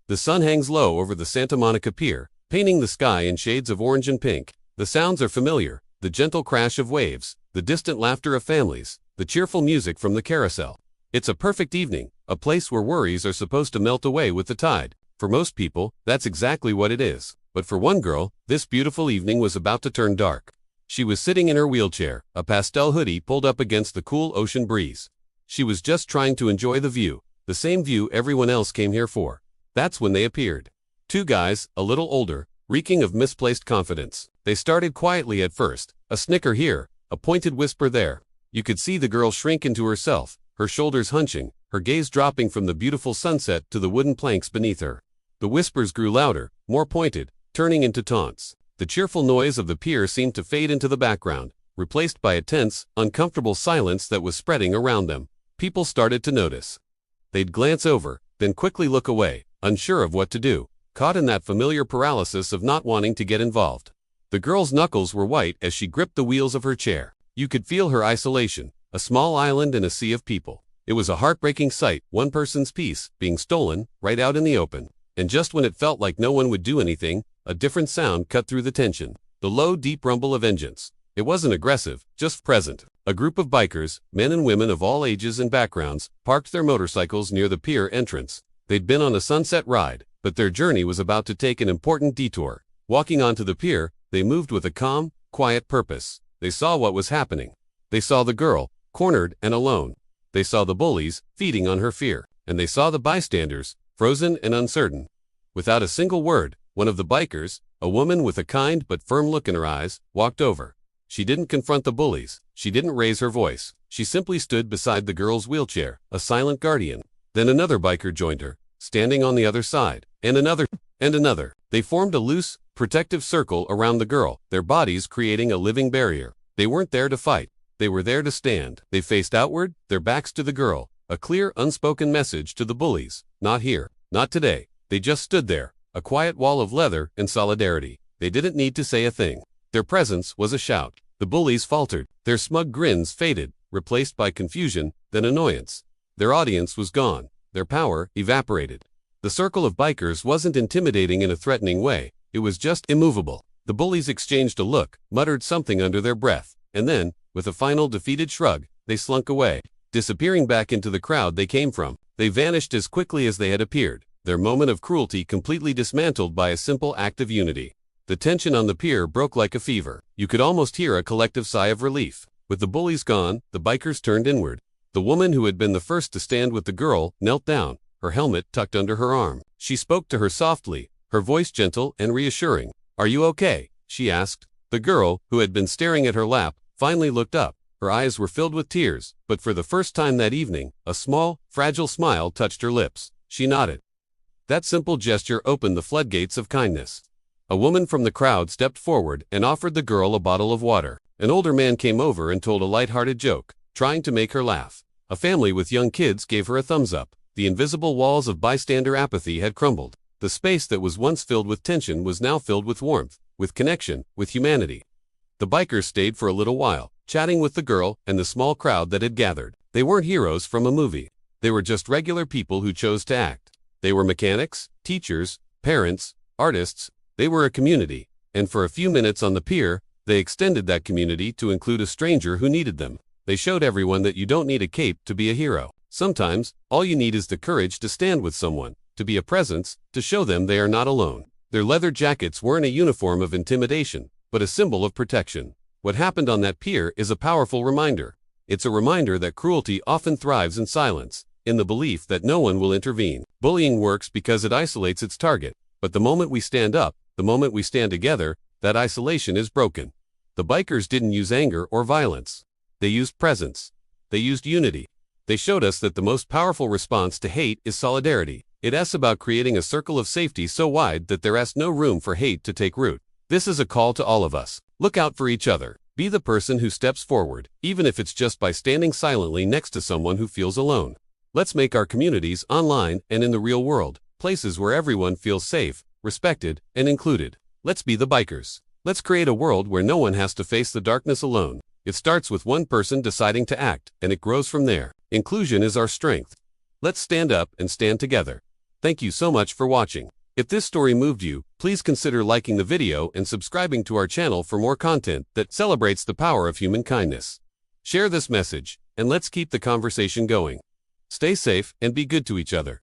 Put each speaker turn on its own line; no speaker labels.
The sun hangs low over the Santa Monica Pier, painting the sky in shades of orange and pink. The sounds are familiar, the gentle crash of waves, the distant laughter of families, the cheerful music from the carousel. It's a perfect evening, a place where worries are supposed to melt away with the tide. For most people, that's exactly what it is. But for one girl, this beautiful evening was about to turn dark. She was sitting in her wheelchair, a pastel hoodie pulled up against the cool ocean breeze. She was just trying to enjoy the view, the same view everyone else came here for. That's when they appeared. Two guys, a little older, reeking of misplaced confidence. They started quietly at first, a snicker here, a pointed whisper there. You could see the girl shrink into herself, her shoulders hunching, her gaze dropping from the beautiful sunset to the wooden planks beneath her. The whispers grew louder, more pointed, turning into taunts. The cheerful noise of the pier seemed to fade into the background, replaced by a tense, uncomfortable silence that was spreading around them. People started to notice. They'd glance over, then quickly look away, unsure of what to do, caught in that familiar paralysis of not wanting to get involved. The girl's knuckles were white as she gripped the wheels of her chair. You could feel her isolation, a small island in a sea of people. It was a heartbreaking sight, one person's peace being stolen, right out in the open. And just when it felt like no one would do anything, a different sound cut through the tension. The low, deep rumble of engines. It wasn't aggressive, just present. A group of bikers, men and women of all ages and backgrounds, parked their motorcycles near the pier entrance. They'd been on a sunset ride, but their journey was about to take an important detour. Walking onto the pier, they moved with a calm, quiet purpose. They saw what was happening. They saw the girl, cornered and alone. They saw the bullies, feeding on her fear. And they saw the bystanders, frozen and uncertain. Without a single word, one of the bikers, a woman with a kind but firm look in her eyes, walked over. She didn't confront the bullies. She didn't raise her voice. She simply stood beside the girl's wheelchair, a silent guardian. Then another biker joined her, standing on the other side, and another, and another. They formed a loose, protective circle around the girl, their bodies creating a living barrier. They weren't there to fight. They were there to stand. They faced outward, their backs to the girl, a clear, unspoken message to the bullies. Not here. Not today. They just stood there, a quiet wall of leather and solidarity. They didn't need to say a thing. Their presence was a shout. The bullies faltered. Their smug grins faded, replaced by confusion, then annoyance. Their audience was gone. Their power evaporated. The circle of bikers wasn't intimidating in a threatening way. It was just immovable. The bullies exchanged a look, muttered something under their breath, and then, with a final defeated shrug, they slunk away, disappearing back into the crowd they came from. They vanished as quickly as they had appeared, their moment of cruelty completely dismantled by a simple act of unity. The tension on the pier broke like a fever. You could almost hear a collective sigh of relief. With the bullies gone, the bikers turned inward. The woman who had been the first to stand with the girl knelt down, her helmet tucked under her arm. She spoke to her softly, her voice gentle and reassuring. "Are you okay?" she asked. The girl, who had been staring at her lap, finally looked up. Her eyes were filled with tears, but for the first time that evening, a small, fragile smile touched her lips. She nodded. That simple gesture opened the floodgates of kindness. A woman from the crowd stepped forward and offered the girl a bottle of water. An older man came over and told a light-hearted joke, trying to make her laugh. A family with young kids gave her a thumbs up. The invisible walls of bystander apathy had crumbled. The space that was once filled with tension was now filled with warmth, with connection, with humanity. The bikers stayed for a little while, chatting with the girl and the small crowd that had gathered. They weren't heroes from a movie. They were just regular people who chose to act. They were mechanics, teachers, parents, artists. They were a community, and for a few minutes on the pier, they extended that community to include a stranger who needed them. They showed everyone that you don't need a cape to be a hero. Sometimes, all you need is the courage to stand with someone, to be a presence, to show them they are not alone. Their leather jackets weren't a uniform of intimidation, but a symbol of protection. What happened on that pier is a powerful reminder. It's a reminder that cruelty often thrives in silence, in the belief that no one will intervene. Bullying works because it isolates its target, but the moment we stand up, the moment we stand together, that isolation is broken. The bikers didn't use anger or violence. They used presence. They used unity. They showed us that the most powerful response to hate is solidarity. It's about creating a circle of safety so wide that there is no room for hate to take root. This is a call to all of us. Look out for each other. Be the person who steps forward, even if it's just by standing silently next to someone who feels alone. Let's make our communities, online and in the real world, places where everyone feels safe, respected, and included. Let's be the bikers. Let's create a world where no one has to face the darkness alone. It starts with one person deciding to act, and it grows from there. Inclusion is our strength. Let's stand up and stand together. Thank you so much for watching. If this story moved you, please consider liking the video and subscribing to our channel for more content that celebrates the power of human kindness. Share this message, and let's keep the conversation going. Stay safe and be good to each other.